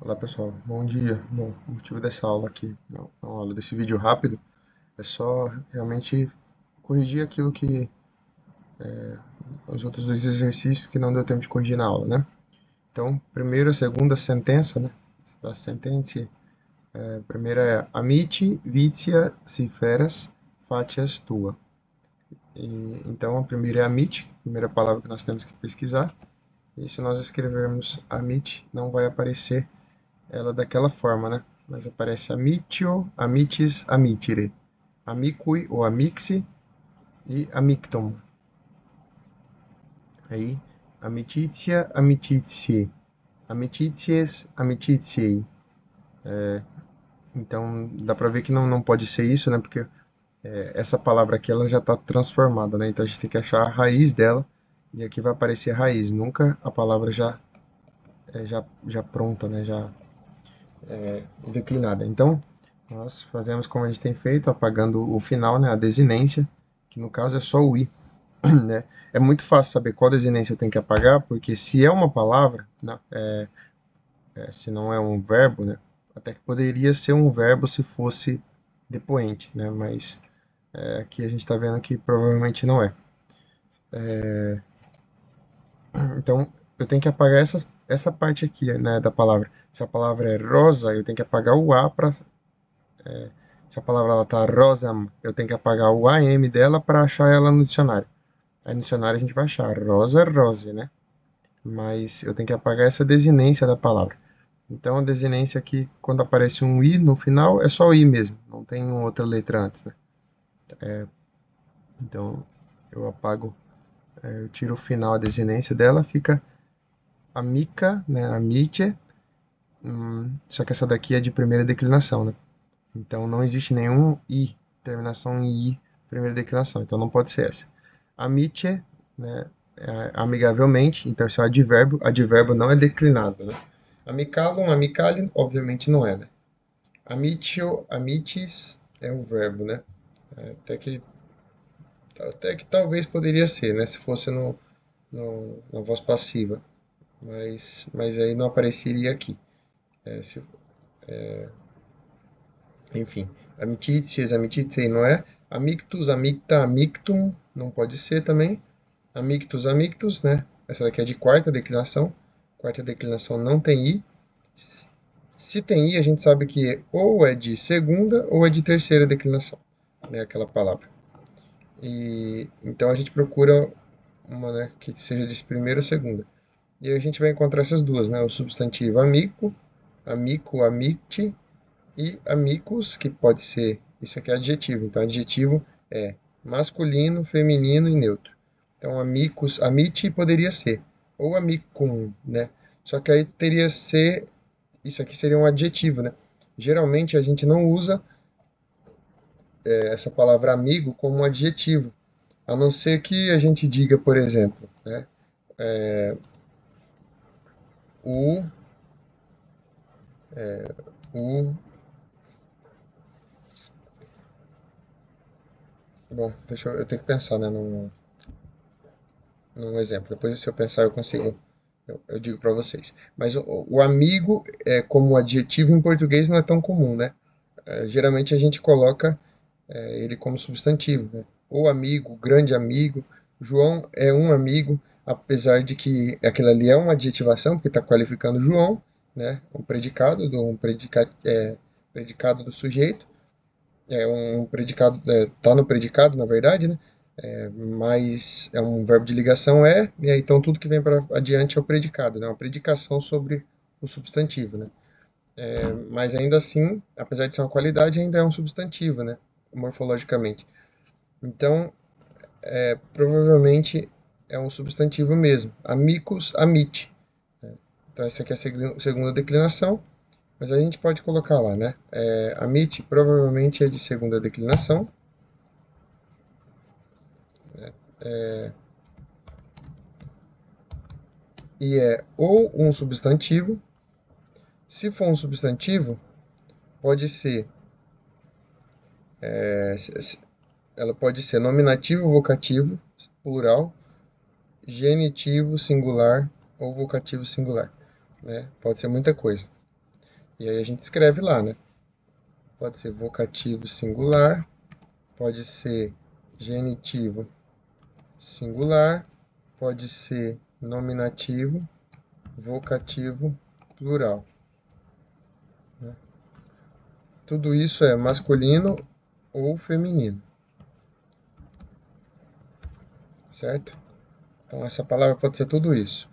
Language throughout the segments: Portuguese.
Olá pessoal, bom dia. Bom, o motivo dessa aula aqui, não, aula desse vídeo rápido, é só realmente corrigir aquilo que os outros dois exercícios que não deu tempo de corrigir na aula, né? Então, primeiro a segunda sentença, né? Da sentença, primeira é Amici, vitia, ciferas, fatias tua. Então, a primeira é amici, a primeira palavra que nós temos que pesquisar. E se nós escrevermos amici, não vai aparecer ela daquela forma, né? Mas aparece amicio, amicis, amitire, amicui ou amixi e amictum. Aí, amicitia, amicitiae, amicitias, amititiae. Então, dá pra ver que não pode ser isso, né? Porque essa palavra aqui ela já está transformada, né? Então a gente tem que achar a raiz dela e aqui vai aparecer raiz, nunca a palavra já pronta, né? Já declinada. Então, nós fazemos como a gente tem feito, apagando o final, né, a desinência, que no caso é só o i, né? É muito fácil saber qual desinência eu tenho que apagar, porque se é uma palavra, né, se não é um verbo, né, até que poderia ser um verbo se fosse depoente, né, mas aqui a gente está vendo que provavelmente não é. Então, eu tenho que apagar essa parte aqui, né, da palavra. Se a palavra é rosa, eu tenho que apagar o a para se a palavra ela tá rosam, eu tenho que apagar o AM dela para achar ela no dicionário. Aí no dicionário a gente vai achar rosa, rose, né? Mas eu tenho que apagar essa desinência da palavra. Então a desinência aqui, quando aparece um i no final, é só o i mesmo, não tem outra letra antes, né? Então eu apago, eu tiro o final, a desinência dela, fica amica, né? Amiche, só que essa daqui é de primeira declinação, né? Então não existe nenhum i, terminação em i, primeira declinação, então não pode ser essa. Amiche, né, amigavelmente, então esse é o advérbio, advérbio não é declinado, né? Amicalum, amicali, obviamente não é, né? Amicio, amicis é o verbo, né? Até que talvez poderia ser, né? Se fosse na voz passiva, mas aí não apareceria aqui. Se Enfim, amititias, amititei não é. Amictus, amicta, amictum, não pode ser também. Amictus, amictus, né? Essa daqui é de quarta declinação. Quarta declinação não tem i. Se tem i, a gente sabe que ou é de segunda ou é de terceira declinação, né? Aquela palavra. E então a gente procura uma, né, que seja de primeira ou segunda. E aí a gente vai encontrar essas duas, né? O substantivo amico, amico, amicti e amicus, que pode ser, isso aqui é adjetivo, então adjetivo é masculino, feminino e neutro. Então amicus, amici poderia ser, ou amicum, né? Só que aí teria ser, isso aqui seria um adjetivo, né? Geralmente a gente não usa essa palavra amigo como um adjetivo, a não ser que a gente diga, por exemplo, né? O, o, bom, eu tenho que pensar, né, num exemplo. Depois, se eu pensar, eu consigo, eu digo para vocês. Mas o amigo, como adjetivo em português, não é tão comum, né? Geralmente a gente coloca ele como substantivo, né? O amigo, grande amigo. João é um amigo, apesar de que aquilo ali é uma adjetivação, porque está qualificando João, né? Predicado do sujeito. É um predicado, tá no predicado, na verdade, né? Mas é um verbo de ligação e aí então tudo que vem para adiante é o predicado, né? Uma predicação sobre o substantivo, né? Mas ainda assim, apesar de ser uma qualidade, ainda é um substantivo, né? Morfologicamente. Então, provavelmente é um substantivo mesmo. Amicus, amite. Então, essa aqui é a segunda declinação, mas a gente pode colocar lá, né? Amite provavelmente é de segunda declinação. E é ou um substantivo. Se for um substantivo, pode ser, ela pode ser nominativo, vocativo, plural, genitivo, singular ou vocativo singular, né? Pode ser muita coisa. E aí a gente escreve lá, né? Pode ser vocativo singular, pode ser genitivo singular, pode ser nominativo, vocativo, plural. Tudo isso é masculino ou feminino, certo? Então essa palavra pode ser tudo isso,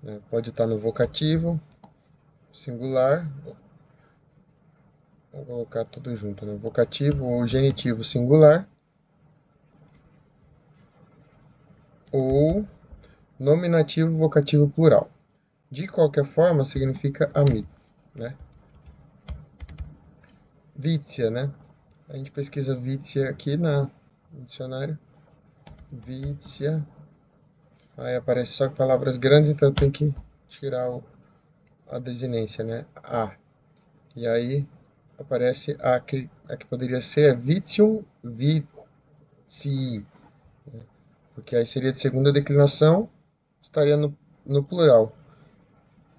né? Pode estar no vocativo singular, vou colocar tudo junto, né? Vocativo ou genitivo singular, ou nominativo vocativo plural. De qualquer forma, significa amigo, né? Vícia, né? A gente pesquisa vícia aqui no dicionário. Vícia. Aí aparece só palavras grandes, então eu tenho que tirar a desinência, né? A. E aí aparece a que poderia ser vitium, vitii. Porque aí seria de segunda declinação, estaria no plural,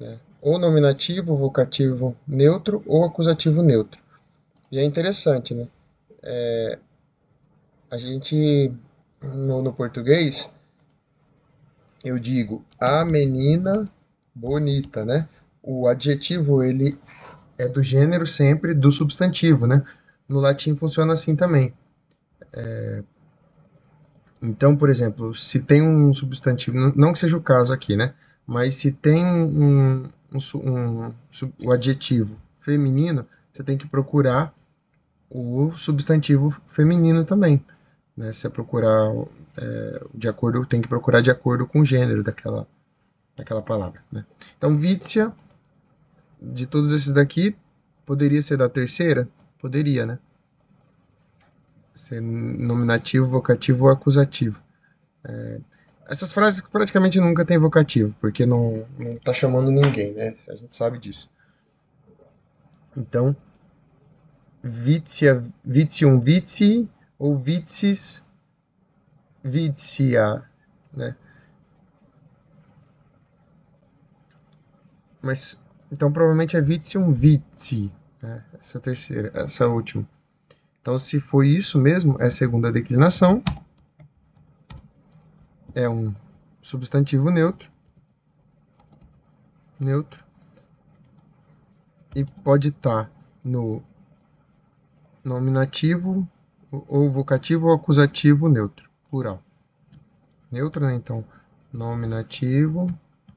né? Ou nominativo, vocativo neutro, ou acusativo neutro. E é interessante, né? A gente, no português, eu digo a menina bonita, né? O adjetivo, ele é do gênero sempre do substantivo, né? No latim funciona assim também. Então, por exemplo, se tem um substantivo, não que seja o caso aqui, né? Mas se tem o adjetivo feminino, você tem que procurar o substantivo feminino também, né? Se é procurar de acordo, tem que procurar de acordo com o gênero daquela palavra, né? Então, Vítia, de todos esses daqui, poderia ser da terceira? Poderia, né? Ser nominativo, vocativo ou acusativo. Essas frases praticamente nunca tem vocativo, porque não tá chamando ninguém, né? A gente sabe disso. Então, vitia, vitium, vitii, ou vitis, vitia, né? Mas, então provavelmente é vitium, viti, né? Essa terceira, essa última. Então, se foi isso mesmo, é segunda declinação, é um substantivo neutro, e pode estar no nominativo ou vocativo ou acusativo neutro, plural. Neutro, né? Então, nominativo,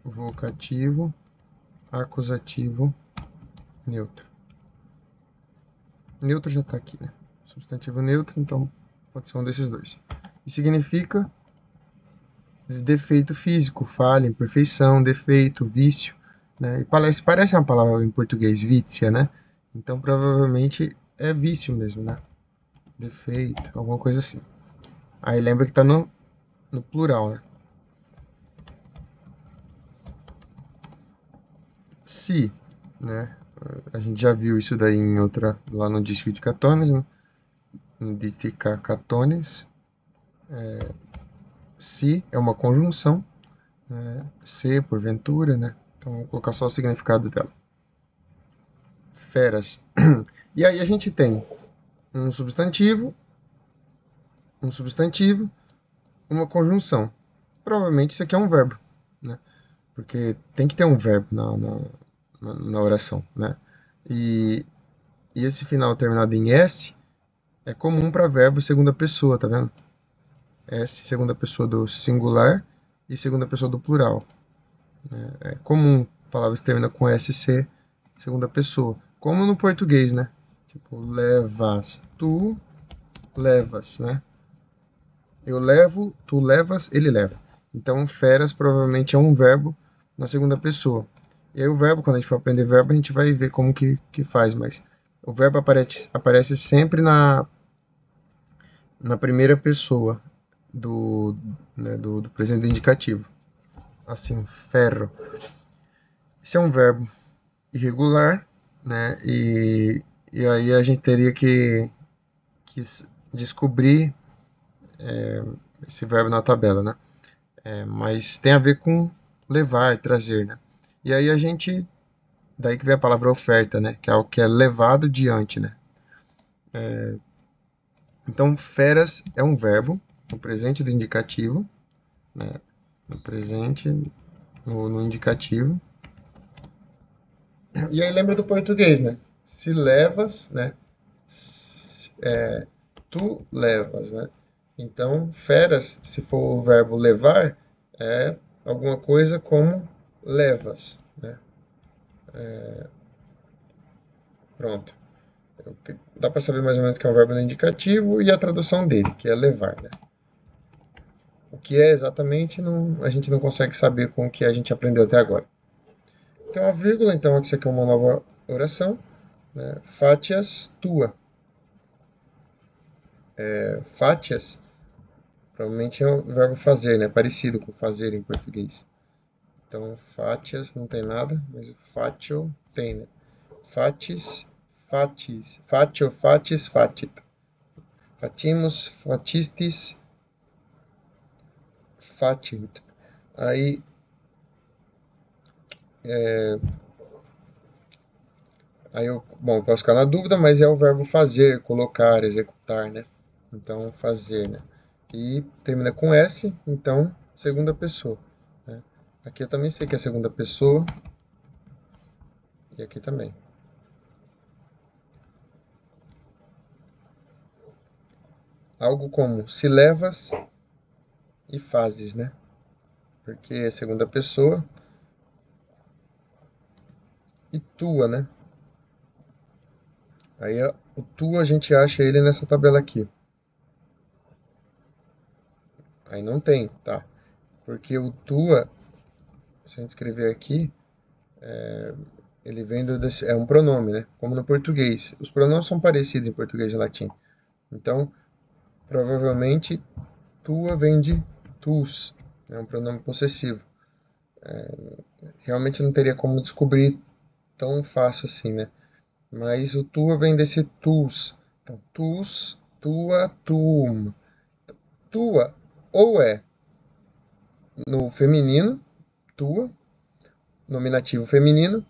vocativo, acusativo, neutro. Neutro já está aqui, né? Substantivo neutro, então pode ser um desses dois. E significa defeito físico, falha, imperfeição, defeito, vício, né? E parece uma palavra em português, vícia, né? Então provavelmente é vício mesmo, né? Defeito, alguma coisa assim. Aí lembra que está no plural, né? Se, né? A gente já viu isso daí em outra, lá no disco de Catones, né? No DTK Catones. Se é uma conjunção, né? Se, porventura, né? Então vou colocar só o significado dela. Feras. E aí a gente tem um substantivo, uma conjunção. Provavelmente isso aqui é um verbo, né? Porque tem que ter um verbo na oração, né? E esse final terminado em S é comum para verbo segunda pessoa, tá vendo? S, segunda pessoa do singular e segunda pessoa do plural. É comum palavras que terminam com SC, segunda pessoa. Como no português, né? Tipo, levas, tu levas, né? Eu levo, tu levas, ele leva. Então, feras provavelmente é um verbo na segunda pessoa. E aí o verbo, quando a gente for aprender verbo, a gente vai ver como que faz, mas o verbo aparece sempre na primeira pessoa né, do presente indicativo. Assim, ferro. Esse é um verbo irregular, né? E aí a gente teria que descobrir esse verbo na tabela, né? Mas tem a ver com levar, trazer, né? E aí a gente Daí que vem a palavra oferta, né? Que é algo que é levado diante, né? Então, feras é um verbo, no presente do indicativo, né? No presente, no indicativo. E aí lembra do português, né? Se levas, né? Tu levas, né? Então, feras, se for o verbo levar, é alguma coisa como levas, né? Pronto. Dá para saber mais ou menos que é um verbo no indicativo e a tradução dele, que é levar, né? O que é exatamente, a gente não consegue saber com o que a gente aprendeu até agora. Então, a vírgula, então, aqui é uma nova oração, né? Fatias tua. Fatias, provavelmente é o verbo fazer, né? Parecido com fazer em português. Então, fatias não tem nada, mas fatio tem, né? Fatis, fatis, fatio, fatis, fatit. Fatimus, fatistis, fatint. Aí, bom, eu posso ficar na dúvida, mas é o verbo fazer, colocar, executar, né? Então, fazer, né? E termina com S, então, segunda pessoa, né? Aqui eu também sei que é segunda pessoa, e aqui também. Algo como se levas e fazes, né? Porque é segunda pessoa e tua, né? Aí o tua a gente acha ele nessa tabela aqui. Aí não tem, tá? Porque o tua, se a gente escrever aqui, ele vem é um pronome, né? Como no português. Os pronomes são parecidos em português e latim. Então, provavelmente, tua vem de tus. É um pronome possessivo. Realmente não teria como descobrir tão fácil assim, né? Mas o tua vem desse tus. Então, tus, tua, tuum. Tua ou é no feminino, tua, nominativo feminino,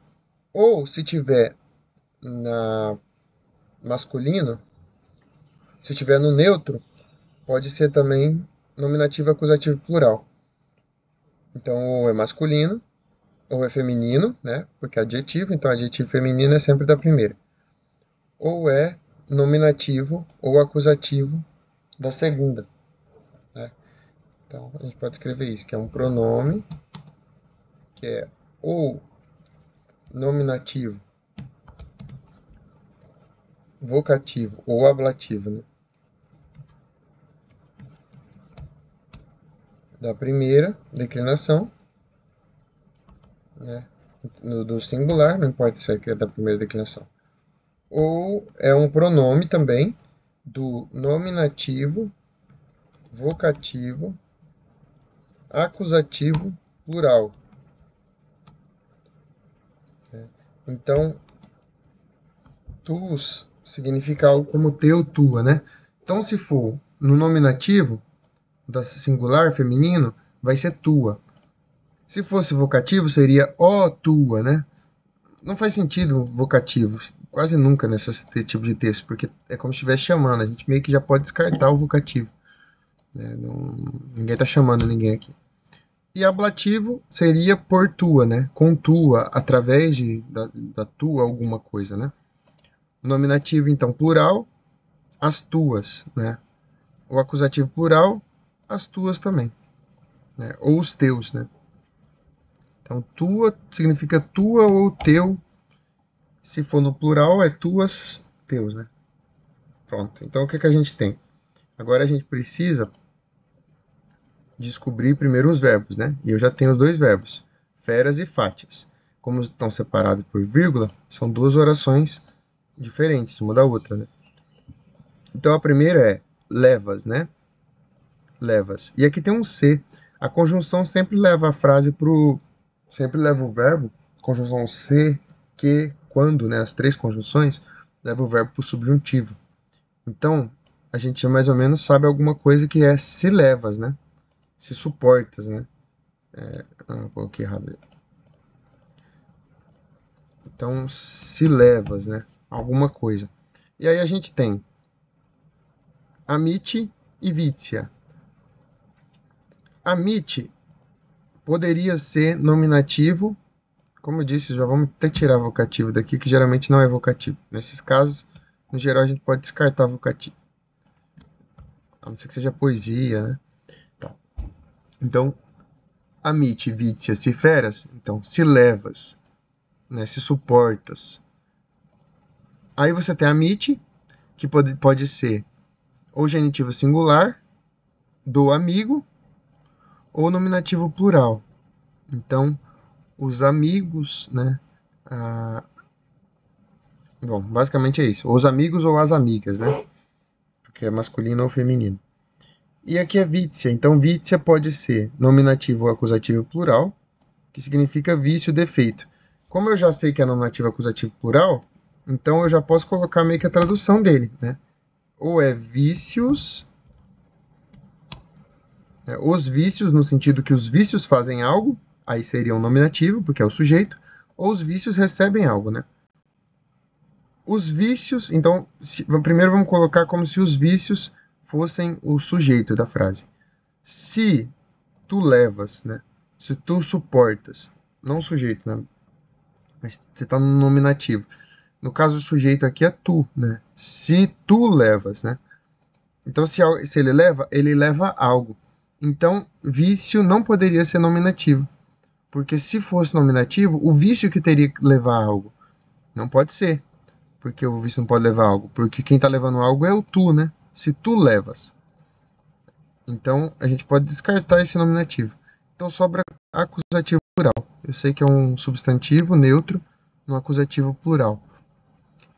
ou se tiver na masculino, se tiver no neutro, pode ser também nominativo acusativo plural. Então, ou é masculino, ou é feminino, né? Porque é adjetivo, então adjetivo feminino é sempre da primeira. Ou é nominativo ou acusativo da segunda, né? Então, a gente pode escrever isso, que é um pronome, que é ou nominativo, vocativo ou ablativo, né? Da primeira declinação, né? Do singular, não importa se é da primeira declinação. Ou é um pronome também do nominativo, vocativo, acusativo, plural. Então, tus significa algo como teu, tua, né? Então, se for no nominativo, da singular feminino, vai ser tua. Se fosse vocativo, seria ó tua, né? Não faz sentido vocativo, quase nunca nesse tipo de texto, porque é como se estivesse chamando, a gente meio que já pode descartar o vocativo, né? Ninguém está chamando ninguém aqui. E ablativo seria por tua, né? Com tua, através da tua alguma coisa, né? Nominativo, então, plural, as tuas, né? O acusativo plural, as tuas também, né? Ou os teus, né? Então, tua significa tua ou teu. Se for no plural, é tuas, teus, né? Pronto. Então, o que a gente tem? Agora a gente precisa descobrir primeiro os verbos, né? E eu já tenho os dois verbos, feras e fátias. Como estão separados por vírgula, são duas orações diferentes, uma da outra, né? Então, a primeira é levas, né? Levas. E aqui tem um C. A conjunção sempre leva a frase sempre leva o verbo, conjunção se, que, quando, né? As três conjunções, leva o verbo para o subjuntivo. Então, a gente mais ou menos sabe alguma coisa que é se levas, né? Se suportas, né? Coloquei errado aí. Então, se levas, né? Alguma coisa. E aí a gente tem Amit e Vitsya. Amit poderia ser nominativo. Como eu disse, já vamos até tirar vocativo daqui, que geralmente não é vocativo. Nesses casos, no geral, a gente pode descartar vocativo. A não ser que seja poesia, né? Tá. Então, Amit, Vitsya, se feras. Então, se levas, né? Se suportas. Aí você tem Amit, que pode ser ou genitivo singular, do amigo, ou nominativo plural. Então, os amigos, né? Ah, bom, basicamente é isso. Os amigos ou as amigas, né? Porque é masculino ou feminino. E aqui é Vitsya. Então, Vitsya pode ser nominativo ou acusativo plural, que significa vício, defeito. Como eu já sei que é nominativo acusativo plural, então eu já posso colocar meio que a tradução dele, né? Ou é vícios, né? Os vícios, no sentido que os vícios fazem algo, aí seria um nominativo, porque é o sujeito, ou os vícios recebem algo, né? Os vícios, então, primeiro vamos colocar como se os vícios fossem o sujeito da frase. Se tu levas, né? Se tu suportas, não o sujeito, né? Mas você está no nominativo. No caso, o sujeito aqui é tu, né? Se tu levas, né? Então, se ele leva algo. Então, vício não poderia ser nominativo. Porque se fosse nominativo, o vício que teria que levar algo. Não pode ser. Porque o vício não pode levar algo. Porque quem está levando algo é o tu, né? Se tu levas. Então, a gente pode descartar esse nominativo. Então, sobra acusativo plural. Eu sei que é um substantivo neutro no acusativo plural.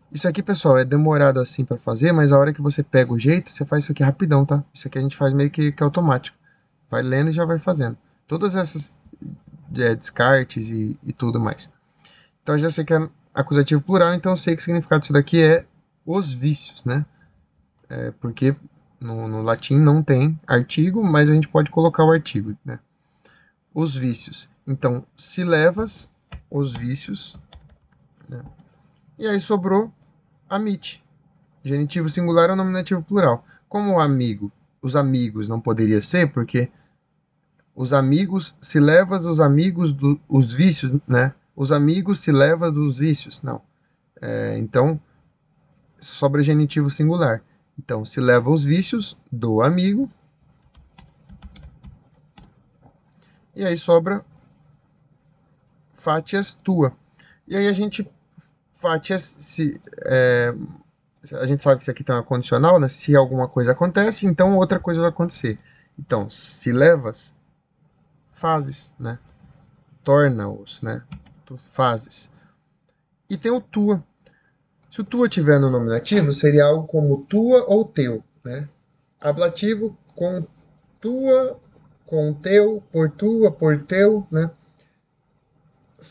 Isso aqui, pessoal, é demorado assim para fazer, mas a hora que você pega o jeito, você faz isso aqui rapidão, tá? Isso aqui a gente faz meio que automático. Vai lendo e já vai fazendo. Todas essas descartes e tudo mais. Então, eu já sei que é acusativo plural, então eu sei que o significado disso daqui é os vícios, né? Porque no latim não tem artigo, mas a gente pode colocar o artigo, né? Os vícios. Então, se levas, os vícios, né? E aí sobrou amit. Genitivo singular ou nominativo plural. Como o amigo, os amigos não poderia ser, porque os amigos se levas os amigos os vícios, né? Os amigos se leva dos vícios. Não. Então, sobra genitivo singular. Então, se leva os vícios do amigo. E aí sobra fatias tua. E aí a gente fatias a gente sabe que isso aqui tem uma condicional, né? Se alguma coisa acontece, então outra coisa vai acontecer. Então, se levas, fazes, né? Torna-os, né? Tu fazes. E tem o tua. Se o tua tiver no nominativo, seria algo como tua ou teu, né? Ablativo com tua, com teu, por teu, né?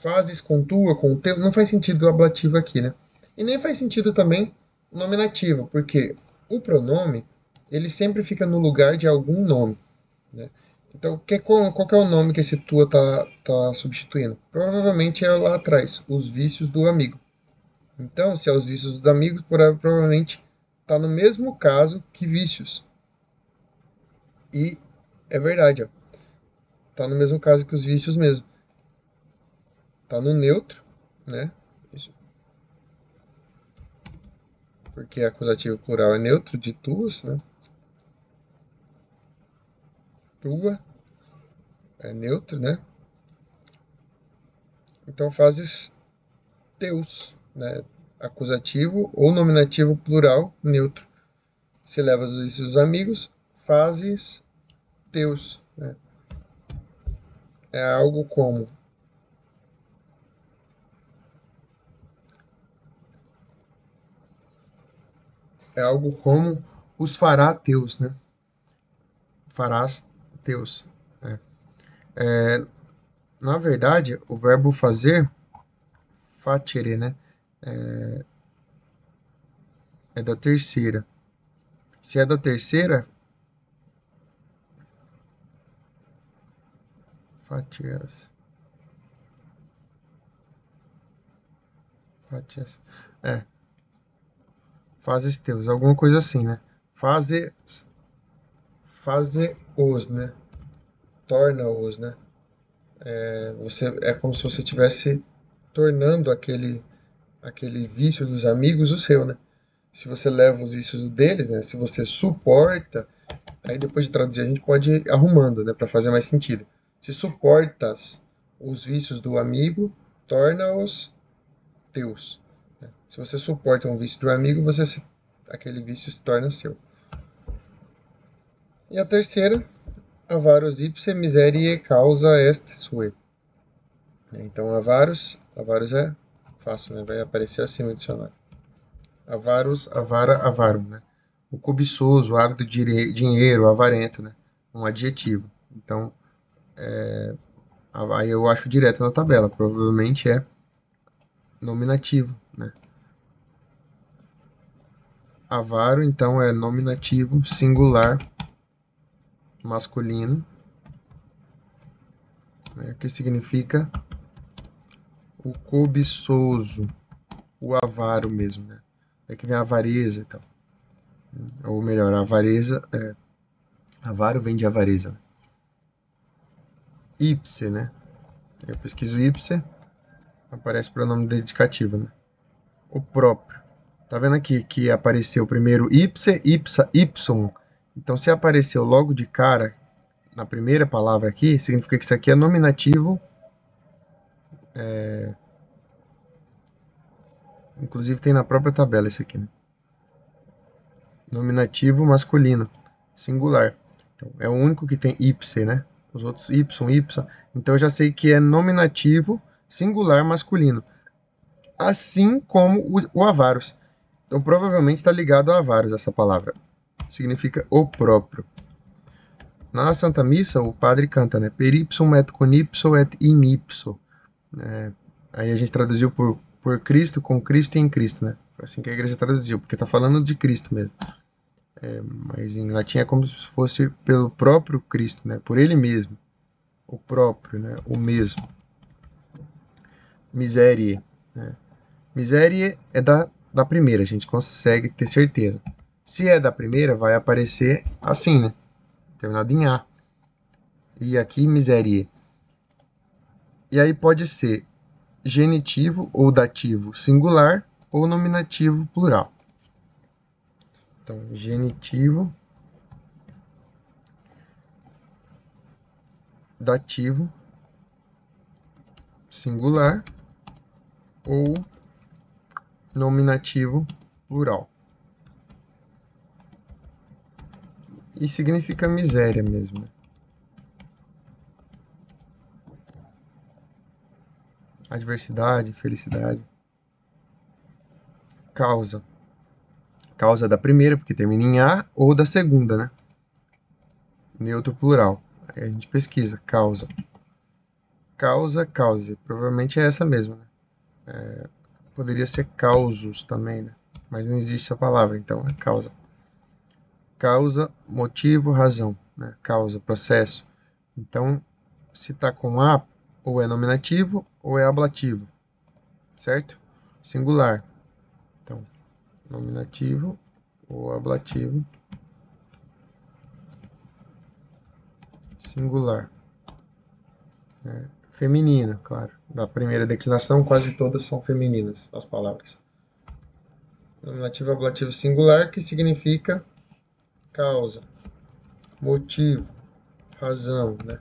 Fazes com tua, com teu. Não faz sentido o ablativo aqui, né? E nem faz sentido também o nominativo, porque o pronome, ele sempre fica no lugar de algum nome, né? Então, qual que é o nome que esse tua tá substituindo? Provavelmente é lá atrás, os vícios do amigo. Então, se é os vícios dos amigos, provavelmente está no mesmo caso que vícios. E é verdade, ó. Tá no mesmo caso que os vícios mesmo. Tá no neutro, né? Porque acusativo plural é neutro de tuas, né? Tua é neutro, né? Então fazes teus, né? Acusativo ou nominativo plural neutro. Se levas os amigos, fazes teus, né? É algo como os fará teus, né? Farás teus. Né? Na verdade, o verbo fazer, facere, né? É da terceira. Se é da terceira, fatias. É, fazes teus, alguma coisa assim, né? Faze-os, né? Torna-os, né? É como se você estivesse tornando aquele vício dos amigos o seu, né? Se você leva os vícios deles, né? Se você suporta, aí depois de traduzir a gente pode ir arrumando, né? Para fazer mais sentido. Se suportas os vícios do amigo, torna-os teus, né? Se você suporta um vício do amigo, aquele vício se torna seu. E a terceira, avarus ipse miseriae causa est sue. Então, avarus é fácil, né? Vai aparecer assim no dicionário. Avarus, avara, avarum, né? O cobiçoso, o ávido de dinheiro, o avarento, né? Um adjetivo. Então, aí eu acho direto na tabela. Provavelmente é nominativo, né? Avaro, então, é nominativo singular masculino, né? Que significa o cobiçoso, o avaro mesmo, né? É que vem a avareza e tal. Ou melhor, a avareza, avaro vem de avareza. Ipse, né? Eu pesquiso ipse, aparece o pronome dedicativo, né? O próprio. Tá vendo aqui que apareceu primeiro ipse, ipsa, ipsum. Então, se apareceu logo de cara, na primeira palavra aqui, significa que isso aqui é nominativo. Inclusive tem na própria tabela isso aqui, né? Nominativo masculino, singular. Então, é o único que tem ipse, né? Os outros ipsum, ipsa. Então eu já sei que é nominativo singular masculino. Assim como o avaros. Então provavelmente está ligado a avaros essa palavra. Significa o próprio. Na Santa Missa o padre canta, né? Per ipsum et con ipso et in ipso. Aí a gente traduziu por Cristo, com Cristo e em Cristo, né? Foi assim que a igreja traduziu, porque está falando de Cristo mesmo. Mas em latim é como se fosse pelo próprio Cristo, né? Por ele mesmo. O próprio, né? O mesmo. Miserie, né? Miserie é da primeira, a gente consegue ter certeza. Se é da primeira, vai aparecer assim, né? Terminado em A. E aqui, miserie. E aí pode ser genitivo ou dativo singular ou nominativo plural. Então, genitivo, dativo singular ou nominativo plural. E significa miséria mesmo, né? Adversidade, felicidade. Causa. Causa da primeira, porque termina em A, ou da segunda, né? Neutro plural. Aí a gente pesquisa. Causa. Causa, cause. Provavelmente é essa mesmo, né? Poderia ser causos também, né? Mas não existe essa palavra, então é causa. Causa, motivo, razão, né? Causa, processo. Então, se está com A, ou é nominativo ou é ablativo, certo? Singular. Então, nominativo ou ablativo singular. Feminina, claro. Da primeira declinação, quase todas são femininas as palavras. Nominativo ablativo singular, que significa causa, motivo, razão, né?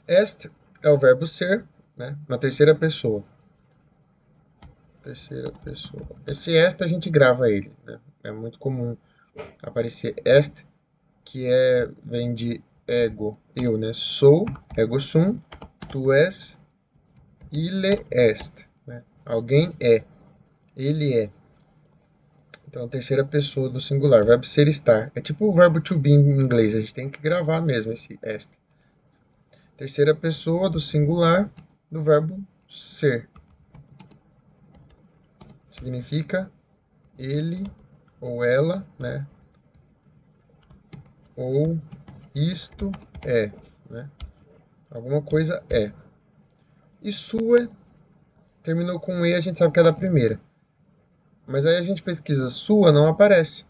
Est é o verbo ser, né? Na terceira pessoa. Terceira pessoa. Esse est a gente grava ele, né? É muito comum aparecer est, que vem de ego, eu, né? Sou, ego sum, tu és, ille est, né? Alguém é, ele é. Então, a terceira pessoa do singular, verbo ser, estar. É tipo o verbo to be em inglês, a gente tem que gravar mesmo esse est. Terceira pessoa do singular do verbo ser. Significa ele ou ela, né? Ou isto é, né? Alguma coisa é. E sua, terminou com E, a gente sabe que é da primeira. Mas aí a gente pesquisa sua, não aparece.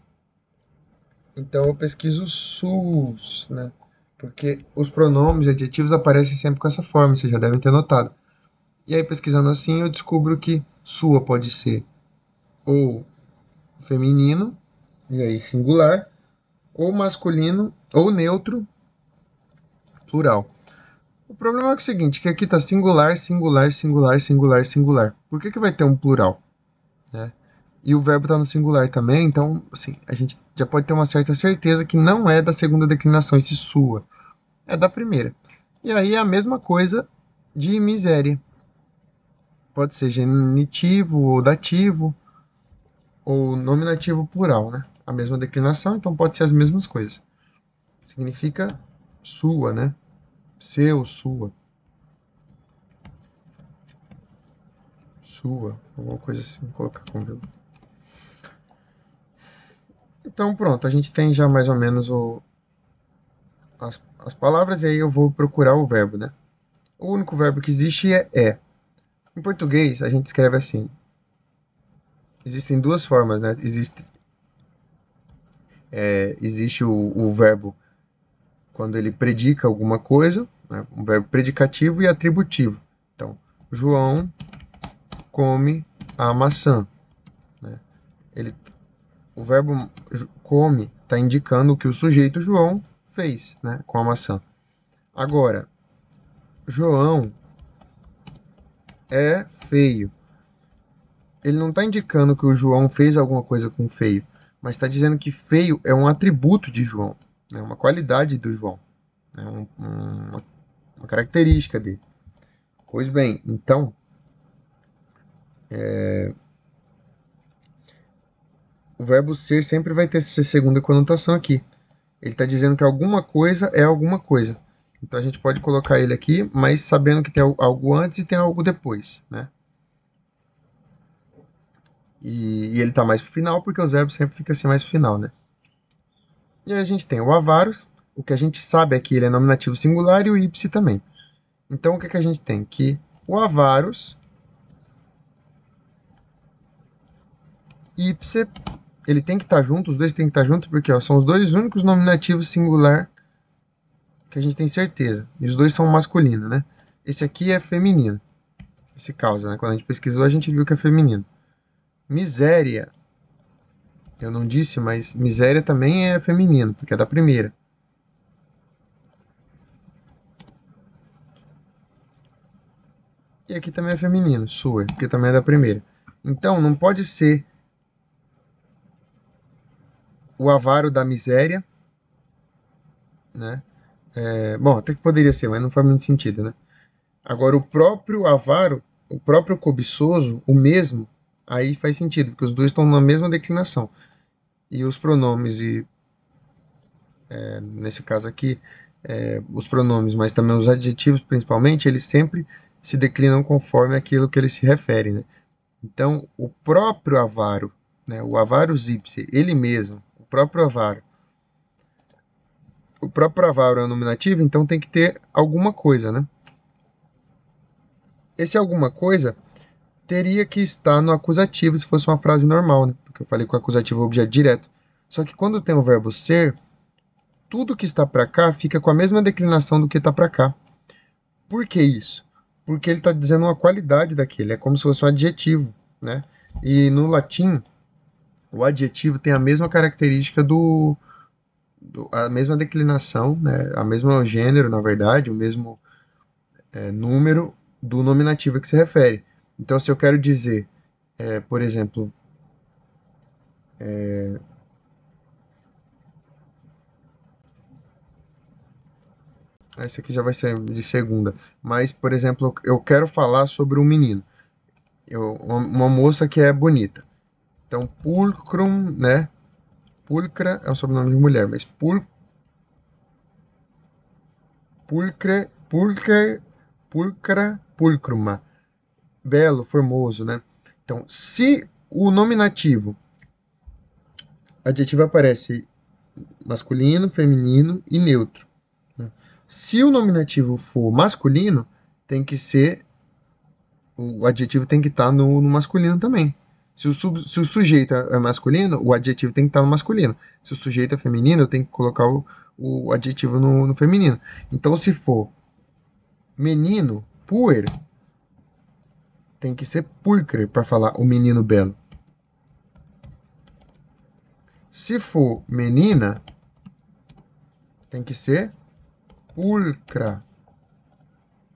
Então eu pesquiso sus, né? Porque os pronomes e adjetivos aparecem sempre com essa forma, vocês já devem ter notado. E aí pesquisando assim eu descubro que sua pode ser ou feminino, e aí singular, ou masculino, ou neutro, plural. O problema é o seguinte, que aqui está singular, singular, singular, singular, singular. Por que vai ter um plural? Né? E o verbo está no singular também, então assim, a gente já pode ter uma certa certeza que não é da segunda declinação esse sua, é da primeira. E aí é a mesma coisa de miséria. Pode ser genitivo ou dativo, ou nominativo plural, né? A mesma declinação, então pode ser as mesmas coisas. Significa sua, né? Seu, sua. Sua, alguma coisa assim, vou colocar com vírgula. Então pronto, a gente tem já mais ou menos as palavras e aí eu vou procurar o verbo, né? O único verbo que existe é. Em português, a gente escreve assim. Existem duas formas, né? Existe o verbo quando ele predica alguma coisa, né? Um verbo predicativo e atributivo. Então, João come a maçã. Né? O verbo come está indicando o que o sujeito João fez, né? Com a maçã. Agora, João é feio. Ele não está indicando que o João fez alguma coisa com feio, mas está dizendo que feio é um atributo de João, né? Uma qualidade do João, né? Uma característica dele. Pois bem, então, o verbo ser sempre vai ter essa segunda conotação aqui. Ele está dizendo que alguma coisa é alguma coisa. Então a gente pode colocar ele aqui, mas sabendo que tem algo antes e tem algo depois, né? E ele está mais pro final, porque os verbos sempre ficam assim mais pro final, né? E aí a gente tem o avaros, o que a gente sabe é que ele é nominativo singular e o ipse também. Então o que a gente tem? Que o avaros, ipse, ele tem que estar junto, os dois tem que estar juntos, porque ó, são os dois únicos nominativos singular que a gente tem certeza. E os dois são masculinos, né? Esse aqui é feminino. Esse causa, né? Quando a gente pesquisou, a gente viu que é feminino. Miséria, eu não disse, mas miséria também é feminino, porque é da primeira. E aqui também é feminino, sua, porque também é da primeira. Então, não pode ser o avaro da miséria, né? Bom, até que poderia ser, mas não faz muito sentido, né? Agora, o próprio avaro, o próprio cobiçoso, o mesmo, aí faz sentido, porque os dois estão na mesma declinação. E os pronomes, nesse caso aqui, os pronomes, mas também os adjetivos principalmente, eles sempre se declinam conforme aquilo que eles se referem, né? Então, o próprio avaro, né, o avarus ipse, ele mesmo, o próprio avaro é o nominativo, então tem que ter alguma coisa, né? Esse alguma coisa teria que estar no acusativo se fosse uma frase normal, né? Porque eu falei que o acusativo é o objeto direto. Só que quando tem o verbo ser, tudo que está para cá fica com a mesma declinação do que está para cá. Por que isso? Porque ele está dizendo uma qualidade daquele, é como se fosse um adjetivo, né? E no latim, o adjetivo tem a mesma característica a mesma declinação, né? A mesma gênero, na verdade, o mesmo número do nominativo que se refere. Então, se eu quero dizer, por exemplo, esse aqui já vai ser de segunda, mas, por exemplo, eu quero falar sobre um menino, uma moça que é bonita. Então, pulcrum, né? Pulcra é um sobrenome de mulher, mas pulcra, pulcruma. Belo, formoso, né? Então, se o nominativo, adjetivo aparece masculino, feminino e neutro. Né? Se o nominativo for masculino, tem que ser o adjetivo tem que estar no masculino também. Se o sujeito é masculino, o adjetivo tem que estar no masculino. Se o sujeito é feminino, eu tenho que colocar o adjetivo no feminino. Então, se for menino, puer, tem que ser pulcre para falar o menino belo. Se for menina, tem que ser pulcra.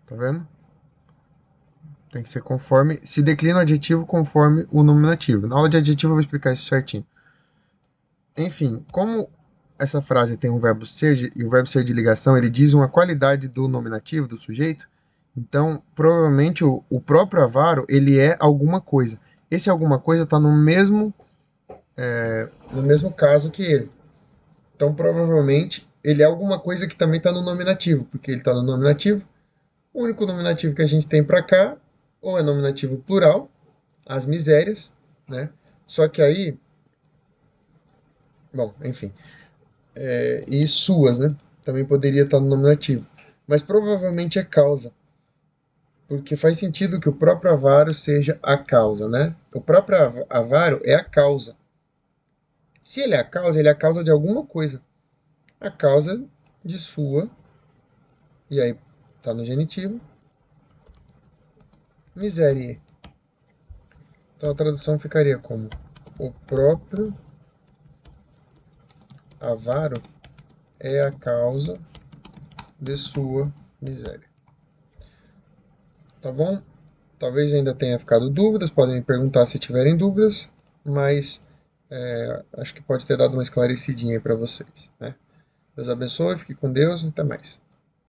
Tá vendo? Tem que ser conforme. Se declina o adjetivo conforme o nominativo. Na aula de adjetivo eu vou explicar isso certinho. Enfim, como essa frase tem um verbo ser e o verbo ser de ligação ele diz uma qualidade do nominativo, do sujeito, então provavelmente o próprio avaro ele é alguma coisa. Esse alguma coisa está no mesmo caso que ele. Então provavelmente ele é alguma coisa que também está no nominativo, porque ele está no nominativo. O único nominativo que a gente tem para cá ou é nominativo plural, as misérias, né? Só que aí, bom, enfim, e suas, né? Também poderia estar no nominativo. Mas provavelmente é causa, porque faz sentido que o próprio avaro seja a causa, né? O próprio avaro é a causa. Se ele é a causa de alguma coisa. A causa de sua, e aí está no genitivo, miséria. Então a tradução ficaria como o próprio avaro é a causa de sua miséria. Tá bom? Talvez ainda tenha ficado dúvidas, podem me perguntar se tiverem dúvidas, mas acho que pode ter dado uma esclarecidinha aí para vocês, né? Deus abençoe, fique com Deus, até mais.